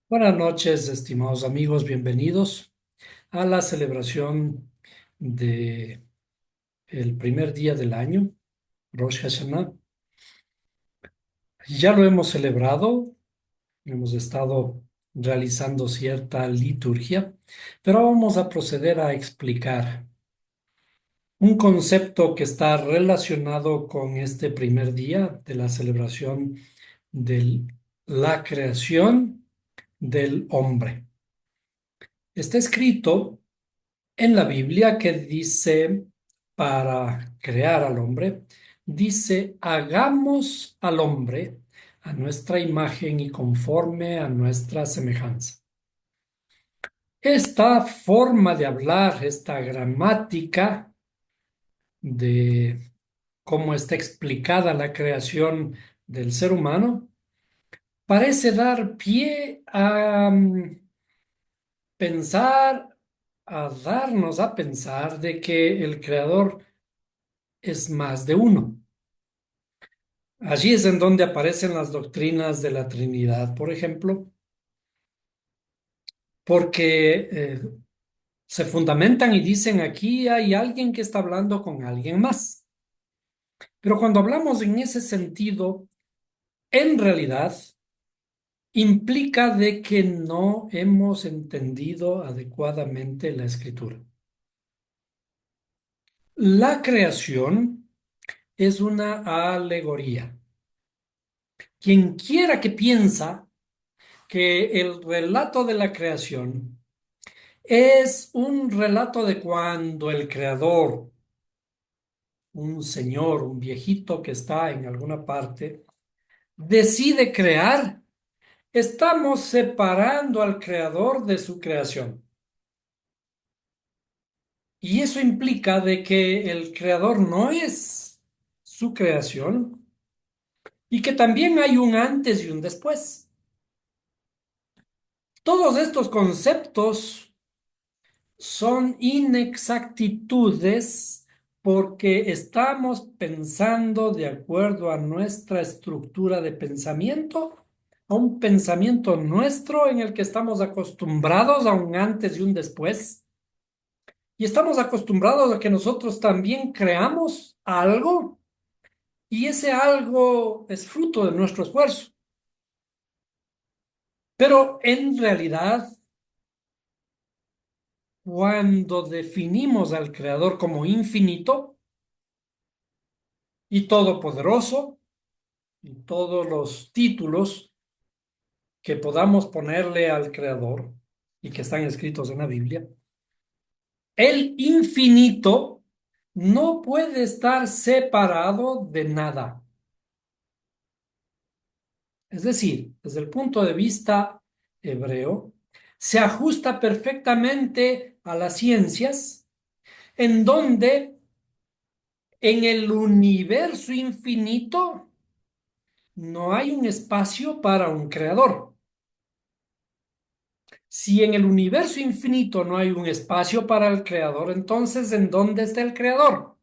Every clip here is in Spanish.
Buenas noches, estimados amigos, bienvenidos a la celebración de el primer día del año, Rosh Hashanah. Ya lo hemos celebrado, hemos estado realizando cierta liturgia, pero vamos a proceder a explicar un concepto que está relacionado con este primer día de la celebración de la creación del hombre. Está escrito en la Biblia que dice, para crear al hombre, dice, hagamos al hombre a nuestra imagen y conforme a nuestra semejanza. Esta forma de hablar, esta gramática de cómo está explicada la creación del ser humano, parece dar pie a pensar, a darnos a pensar de que el creador es más de uno. Allí es en donde aparecen las doctrinas de la Trinidad, por ejemplo, porque se fundamentan y dicen aquí hay alguien que está hablando con alguien más. Pero cuando hablamos en ese sentido, en realidad implica de que no hemos entendido adecuadamente la escritura. La creación es una alegoría. Quien quiera que piensa que el relato de la creación es un relato de cuando el creador, un señor, un viejito que está en alguna parte, decide crear. Estamos separando al creador de su creación. Y eso implica de que el creador no es su creación y que también hay un antes y un después. Todos estos conceptos son inexactitudes porque estamos pensando de acuerdo a nuestra estructura de pensamiento, a un pensamiento nuestro en el que estamos acostumbrados a un antes y un después, y estamos acostumbrados a que nosotros también creamos algo y ese algo es fruto de nuestro esfuerzo. Pero en realidad, cuando definimos al creador como infinito, y todopoderoso, y todos los títulos que podamos ponerle al Creador y que están escritos en la Biblia, el infinito no puede estar separado de nada. Es decir, desde el punto de vista hebreo, se ajusta perfectamente a las ciencias, en donde en el universo infinito no hay un espacio para un creador. Si en el universo infinito no hay un espacio para el creador, entonces ¿en dónde está el creador?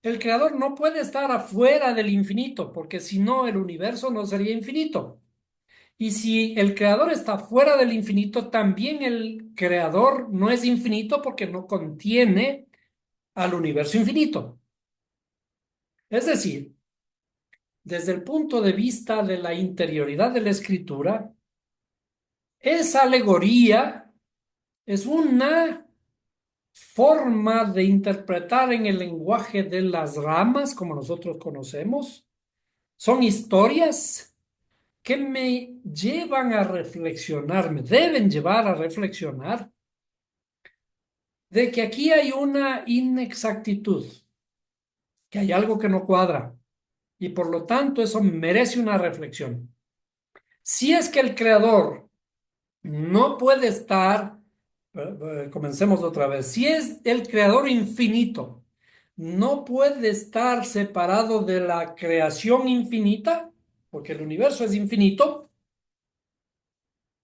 El creador no puede estar afuera del infinito, porque si no, el universo no sería infinito. Y si el creador está fuera del infinito, también el creador no es infinito porque no contiene al universo infinito. Es decir, desde el punto de vista de la interioridad de la escritura, esa alegoría es una forma de interpretar en el lenguaje de las ramas, como nosotros conocemos. Son historias que me llevan a reflexionar, me deben llevar a reflexionar de que aquí hay una inexactitud, que hay algo que no cuadra y por lo tanto eso merece una reflexión. Si es que el creador no puede estar, comencemos otra vez, si es el creador infinito, no puede estar separado de la creación infinita, porque el universo es infinito,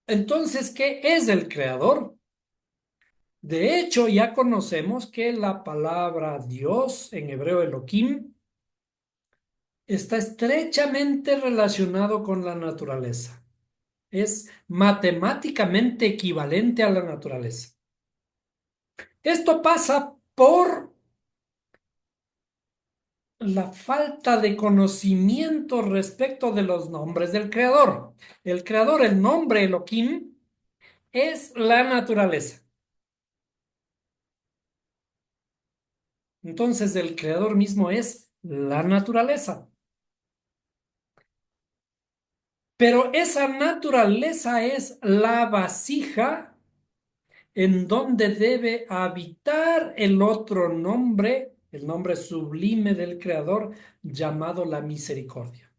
entonces, ¿qué es el creador? De hecho, ya conocemos que la palabra Dios, en hebreo Elohim, está estrechamente relacionado con la naturaleza. es matemáticamente equivalente a la naturaleza. Esto pasa por la falta de conocimiento respecto de los nombres del creador. El creador, el nombre Elohim, es la naturaleza. Entonces, el creador mismo es la naturaleza. Pero esa naturaleza es la vasija en donde debe habitar el otro nombre, el nombre sublime del creador, llamado la misericordia.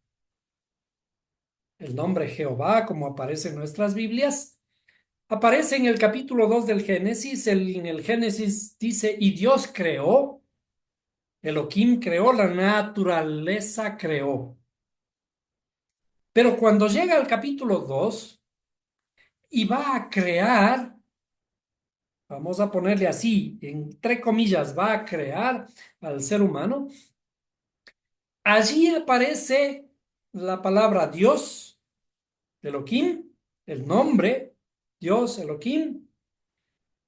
El nombre Jehová, como aparece en nuestras Biblias, aparece en el capítulo 2 del Génesis. En el Génesis dice, y Dios creó, Elohim creó, la naturaleza creó. Pero cuando llega al capítulo 2 y va a crear, vamos a ponerle así, entre comillas, va a crear al ser humano, allí aparece la palabra Dios, Elohim, el nombre, Dios, Elohim,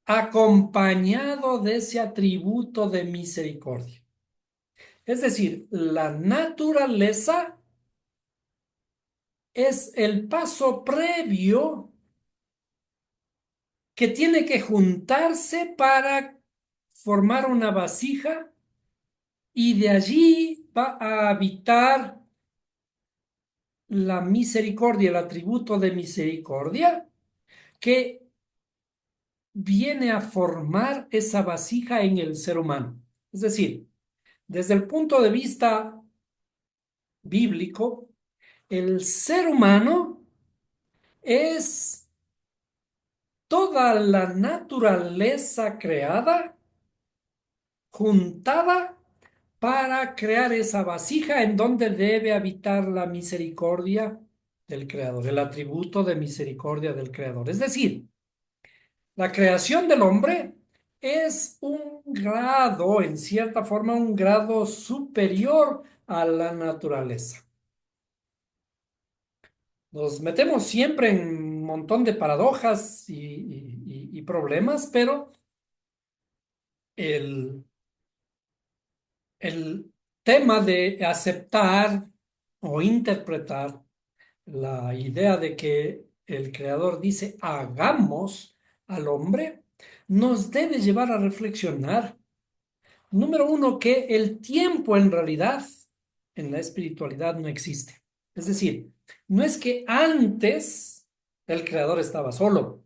acompañado de ese atributo de misericordia. Es decir, la naturaleza es el paso previo que tiene que juntarse para formar una vasija y de allí va a habitar la misericordia, el atributo de misericordia que viene a formar esa vasija en el ser humano. Es decir, desde el punto de vista bíblico, el ser humano es toda la naturaleza creada, juntada para crear esa vasija en donde debe habitar la misericordia del Creador, el atributo de misericordia del Creador. Es decir, la creación del hombre es un grado, en cierta forma, un grado superior a la naturaleza. Nos metemos siempre en un montón de paradojas y problemas, pero el, el tema de aceptar o interpretar la idea de que el creador dice hagamos al hombre nos debe llevar a reflexionar, número uno, que el tiempo en realidad en la espiritualidad no existe. Es decir, no es que antes el creador estaba solo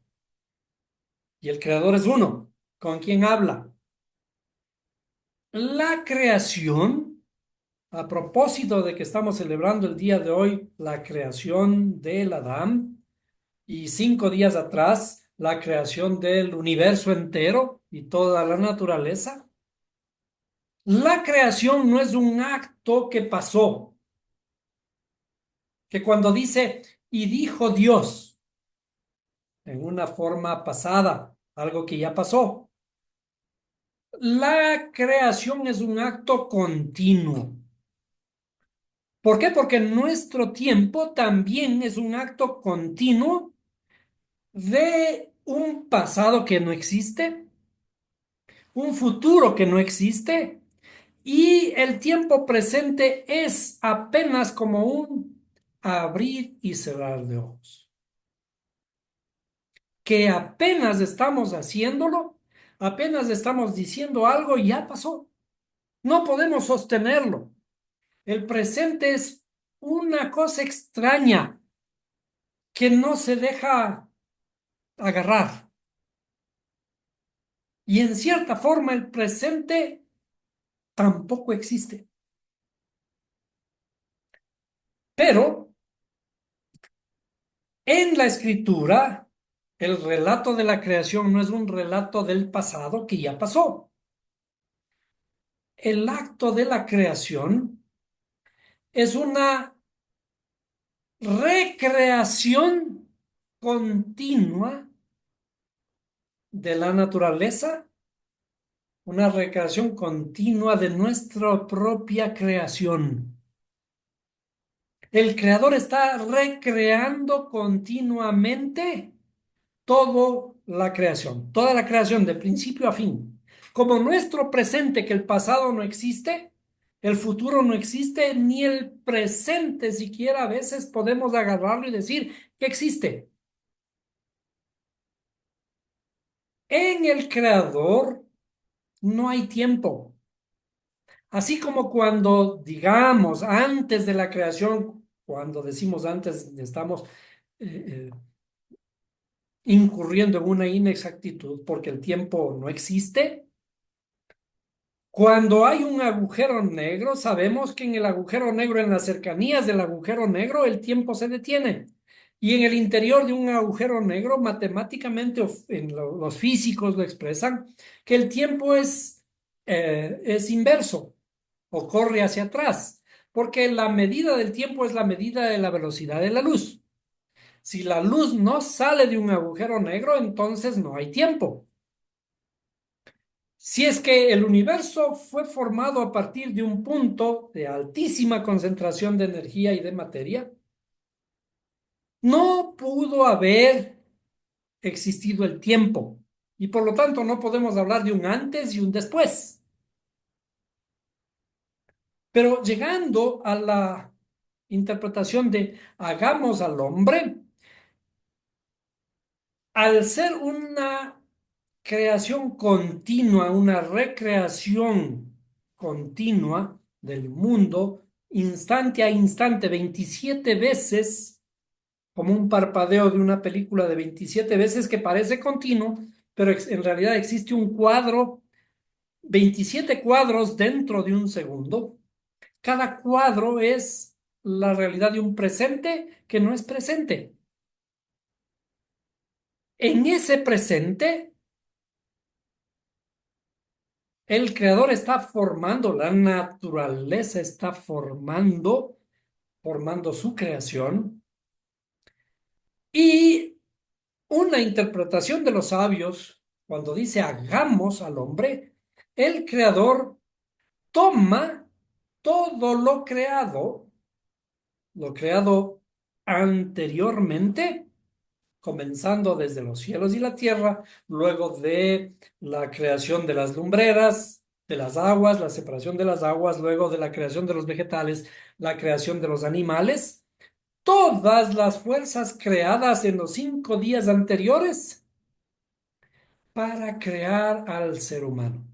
y el creador es uno. ¿Con quién habla? La creación, a propósito de que estamos celebrando el día de hoy la creación del Adán y 5 días atrás la creación del universo entero y toda la naturaleza, la creación no es un acto que pasó, que cuando dice y dijo Dios en una forma pasada, algo que ya pasó. La creación es un acto continuo. ¿Por qué? Porque nuestro tiempo también es un acto continuo de un pasado que no existe, un futuro que no existe, y el tiempo presente es apenas como un abrir y cerrar de ojos, que apenas estamos haciéndolo, apenas estamos diciendo algo y ya pasó. No podemos sostenerlo. El presente es una cosa extraña que no se deja agarrar. Y en cierta forma el presente tampoco existe. Pero en la escritura, el relato de la creación no es un relato del pasado que ya pasó. El acto de la creación es una recreación continua de la naturaleza, una recreación continua de nuestra propia creación. El creador está recreando continuamente toda la creación de principio a fin. Como nuestro presente, que el pasado no existe, el futuro no existe, ni el presente siquiera a veces podemos agarrarlo y decir que existe. En el creador no hay tiempo. Así como cuando, digamos, antes de la creación, cuando decimos antes, estamos eh, incurriendo en una inexactitud porque el tiempo no existe. Cuando hay un agujero negro, sabemos que en el agujero negro, en las cercanías del agujero negro, el tiempo se detiene. Y en el interior de un agujero negro, matemáticamente, los físicos lo expresan, que el tiempo es inverso o corre hacia atrás, porque la medida del tiempo es la medida de la velocidad de la luz. Si la luz no sale de un agujero negro, entonces no hay tiempo. Si es que el universo fue formado a partir de un punto de altísima concentración de energía y de materia, no pudo haber existido el tiempo y por lo tanto no podemos hablar de un antes y un después. Pero llegando a la interpretación de hagamos al hombre, al ser una creación continua, una recreación continua del mundo, instante a instante, 27 veces, como un parpadeo de una película de 27 veces que parece continuo, pero en realidad existe un cuadro, 27 cuadros dentro de un segundo. Cada cuadro es la realidad de un presente que no es presente. En ese presente el creador está formando, la naturaleza está formando su creación y una interpretación de los sabios, cuando dice hagamos al hombre, el creador toma todo lo creado anteriormente, comenzando desde los cielos y la tierra, luego de la creación de las lumbreras, de las aguas, la separación de las aguas, luego de la creación de los vegetales, la creación de los animales, todas las fuerzas creadas en los 5 días anteriores para crear al ser humano.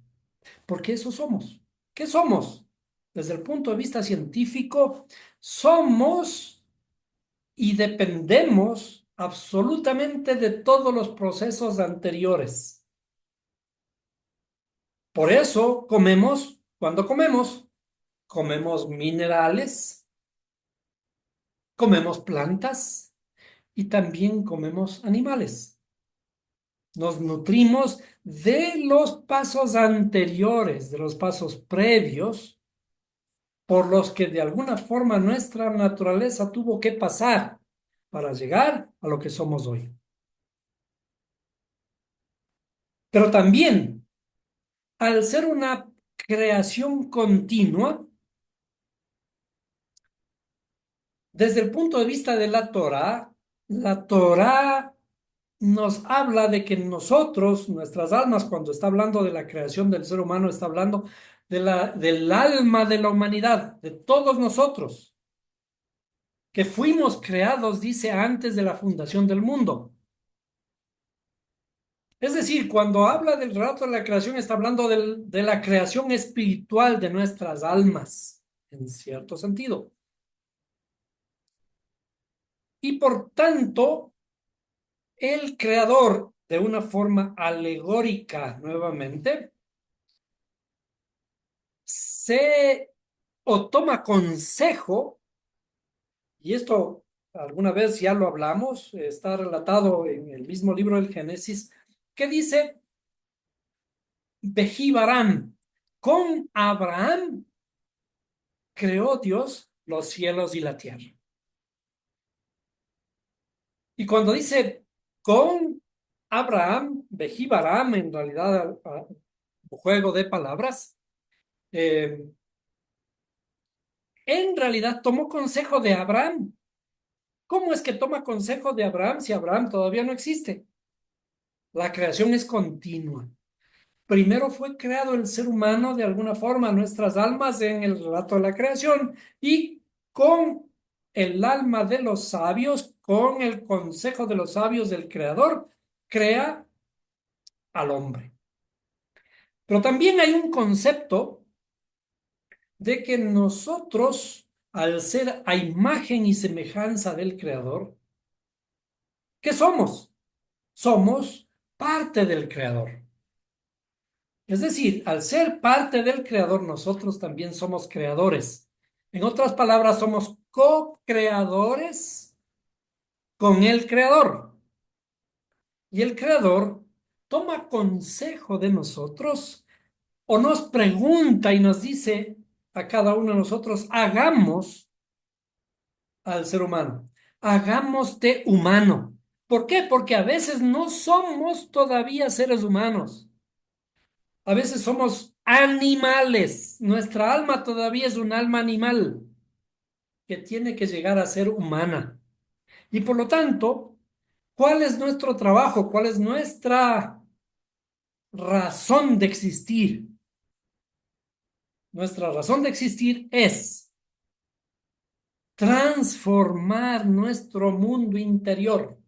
Porque eso somos. ¿Qué somos? Desde el punto de vista científico, somos y dependemos absolutamente de todos los procesos anteriores. Por eso comemos, cuando comemos minerales, comemos plantas y también comemos animales. Nos nutrimos de los pasos anteriores, de los pasos previos, por los que de alguna forma nuestra naturaleza tuvo que pasar para llegar a lo que somos hoy. Pero también, al ser una creación continua, desde el punto de vista de la Torá nos habla de que nosotros, nuestras almas, cuando está hablando de la creación del ser humano, está hablando del alma de la humanidad, de todos nosotros, que fuimos creados, dice, antes de la fundación del mundo. Es decir, cuando habla del relato de la creación, está hablando de la creación espiritual de nuestras almas, en cierto sentido. Y por tanto, el creador, de una forma alegórica nuevamente, se o toma consejo, y esto alguna vez ya lo hablamos, está relatado en el mismo libro del Génesis, que dice, Bejibarán, con Abraham creó Dios los cielos y la tierra. Y cuando dice con Abraham, Bejibarán, en realidad un juego de palabras, eh, en realidad tomó consejo de Abraham. ¿Cómo es que toma consejo de Abraham si Abraham todavía no existe? La creación es continua. Primero fue creado el ser humano de alguna forma, nuestras almas en el relato de la creación, y con el alma de los sabios, con el consejo de los sabios del Creador, crea al hombre. Pero también hay un concepto de que nosotros, al ser a imagen y semejanza del Creador, ¿qué somos? Somos parte del Creador. Es decir, al ser parte del creador, nosotros también somos creadores. En otras palabras, somos co-creadores con el creador. Y el creador toma consejo de nosotros o nos pregunta y nos dice a cada uno de nosotros, hagamos al ser humano, hagamos de humano. ¿Por qué? Porque a veces no somos todavía seres humanos. A veces somos animales. Nuestra alma todavía es un alma animal que tiene que llegar a ser humana. Y por lo tanto, ¿cuál es nuestro trabajo? ¿Cuál es nuestra razón de existir? Nuestra razón de existir es transformar nuestro mundo interior.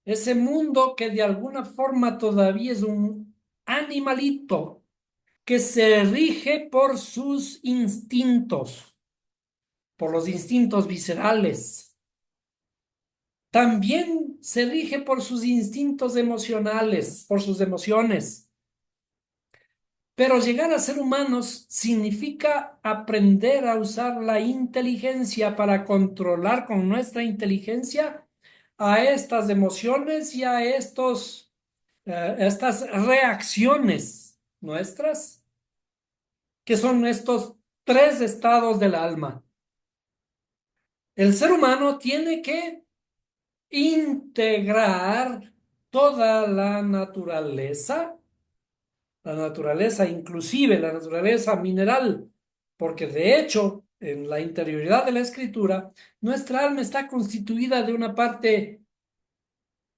Ese mundo que de alguna forma todavía es un animalito que se rige por sus instintos, por los instintos viscerales. También se rige por sus instintos emocionales, por sus emociones. Pero llegar a ser humanos significa aprender a usar la inteligencia para controlar con nuestra inteligencia a estas emociones y a estas reacciones nuestras, que son estos tres estados del alma. El ser humano tiene que integrar toda la naturaleza, inclusive la naturaleza mineral, porque de hecho, en la interioridad de la escritura, nuestra alma está constituida de una parte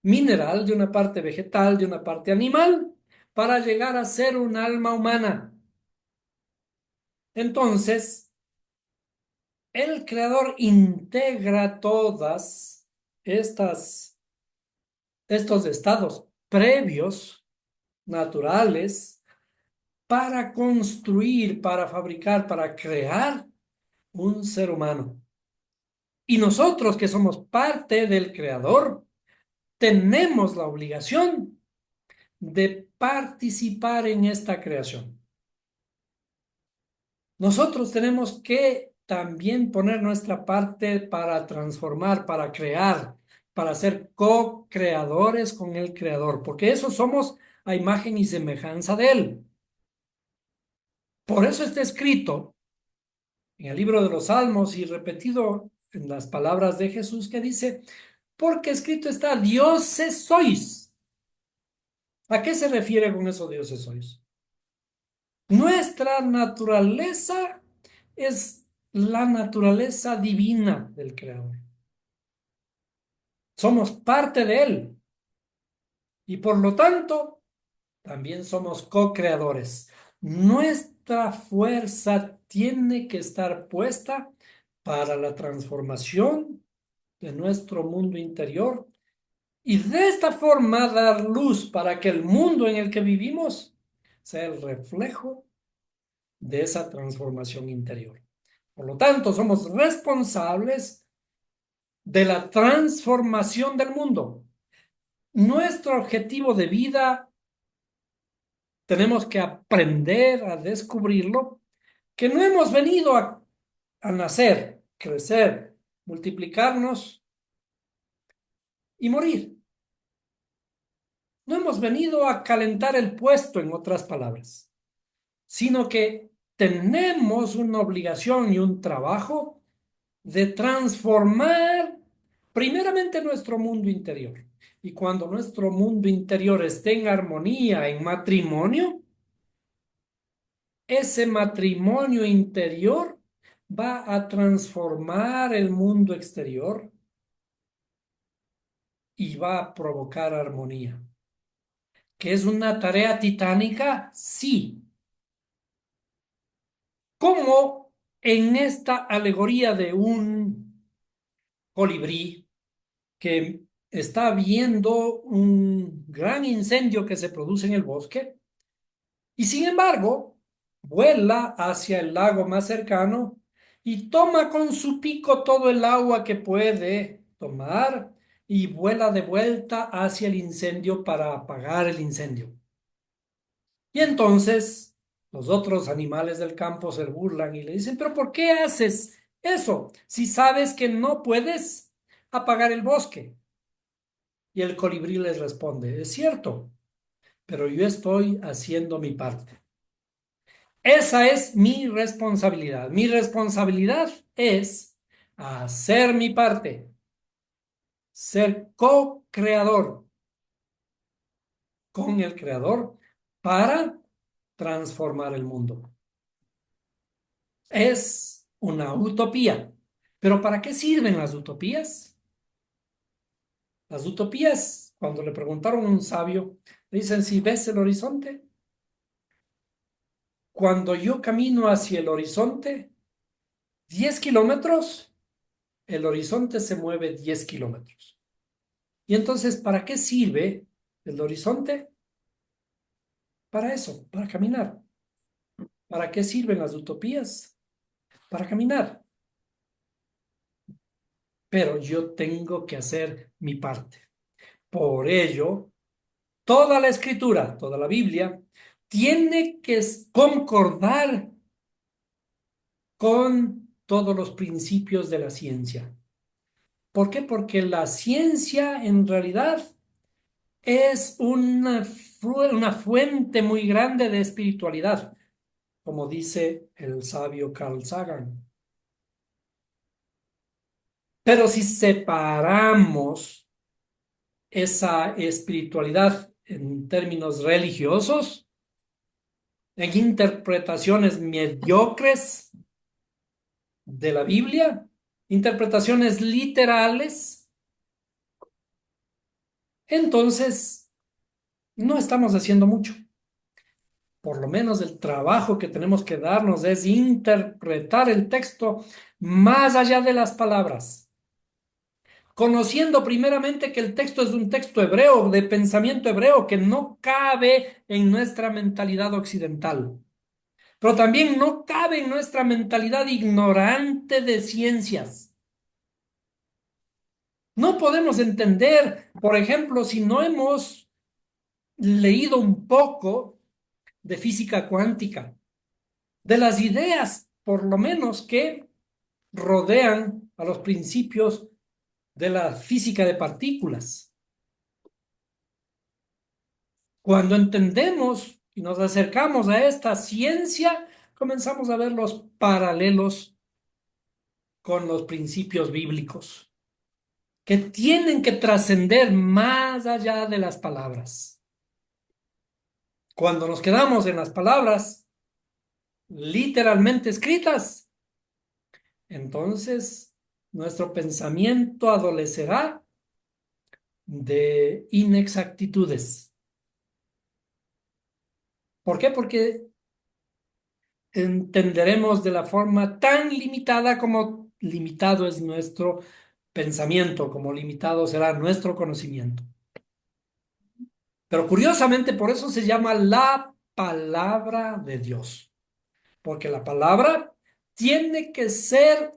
mineral, de una parte vegetal, de una parte animal, para llegar a ser un alma humana. Entonces, el creador integra todas estos estados previos, naturales, para construir, para fabricar, para crear un ser humano. Y nosotros que somos parte del creador, tenemos la obligación de participar en esta creación. Nosotros tenemos que también poner nuestra parte para transformar, para crear, para ser co-creadores con el creador, porque eso somos a imagen y semejanza de él. Por eso está escrito en el libro de los Salmos y repetido en las palabras de Jesús que dice, porque escrito está, dioses sois. ¿A qué se refiere con eso, dioses sois? Nuestra naturaleza es la naturaleza divina del Creador. Somos parte de Él y por lo tanto también somos co-creadores. Nuestra fuerza tiene que estar puesta para la transformación de nuestro mundo interior y de esta forma dar luz para que el mundo en el que vivimos sea el reflejo de esa transformación interior. Por lo tanto, somos responsables de la transformación del mundo. Nuestro objetivo de vida, tenemos que aprender a descubrirlo, que no hemos venido a nacer, crecer, multiplicarnos y morir. No hemos venido a calentar el puesto, en otras palabras, sino que tenemos una obligación y un trabajo de transformar primeramente nuestro mundo interior. Y cuando nuestro mundo interior esté en armonía, en matrimonio, ese matrimonio interior va a transformar el mundo exterior y va a provocar armonía. ¿Que es una tarea titánica? Sí. Como en esta alegoría de un colibrí que está viendo un gran incendio que se produce en el bosque y sin embargo vuela hacia el lago más cercano y toma con su pico todo el agua que puede tomar y vuela de vuelta hacia el incendio para apagar el incendio. Y entonces los otros animales del campo se burlan y le dicen, pero ¿por qué haces eso si sabes que no puedes apagar el bosque? Y el colibrí les responde, es cierto, pero yo estoy haciendo mi parte. Esa es mi responsabilidad. Mi responsabilidad es hacer mi parte, ser co-creador con el creador para transformar el mundo. Es una utopía. Pero ¿para qué sirven las utopías? Las utopías, cuando le preguntaron a un sabio, le dicen, si ves el horizonte, cuando yo camino hacia el horizonte, 10 kilómetros, el horizonte se mueve 10 kilómetros. Y entonces, ¿para qué sirve el horizonte? Para eso, para caminar. ¿Para qué sirven las utopías? Para caminar. Pero yo tengo que hacer mi parte. Por ello, toda la escritura, toda la Biblia, tiene que concordar con todos los principios de la ciencia. ¿Por qué? Porque la ciencia en realidad es una fuente muy grande de espiritualidad, como dice el sabio Carl Sagan. Pero si separamos esa espiritualidad en términos religiosos, en interpretaciones mediocres de la Biblia, interpretaciones literales, entonces no estamos haciendo mucho. Por lo menos el trabajo que tenemos que darnos es interpretar el texto más allá de las palabras, conociendo primeramente que el texto es un texto hebreo, de pensamiento hebreo, que no cabe en nuestra mentalidad occidental, pero también no cabe en nuestra mentalidad ignorante de ciencias. No podemos entender, por ejemplo, si no hemos leído un poco de física cuántica, de las ideas, por lo menos, que rodean a los principios de la física de partículas. Cuando entendemos y nos acercamos a esta ciencia, comenzamos a ver los paralelos con los principios bíblicos, que tienen que trascender más allá de las palabras. Cuando nos quedamos en las palabras literalmente escritas, entonces nuestro pensamiento adolecerá de inexactitudes. ¿Por qué? Porque entenderemos de la forma tan limitada como limitado es nuestro pensamiento, como limitado será nuestro conocimiento. Pero curiosamente, por eso se llama la palabra de Dios, porque la palabra tiene que ser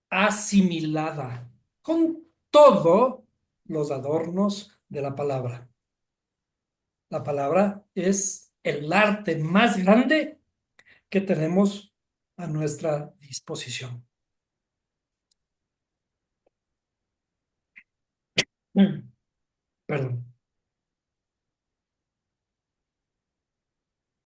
asimilada con todos los adornos de la palabra. La palabra es el arte más grande que tenemos a nuestra disposición. Mm, Perdón.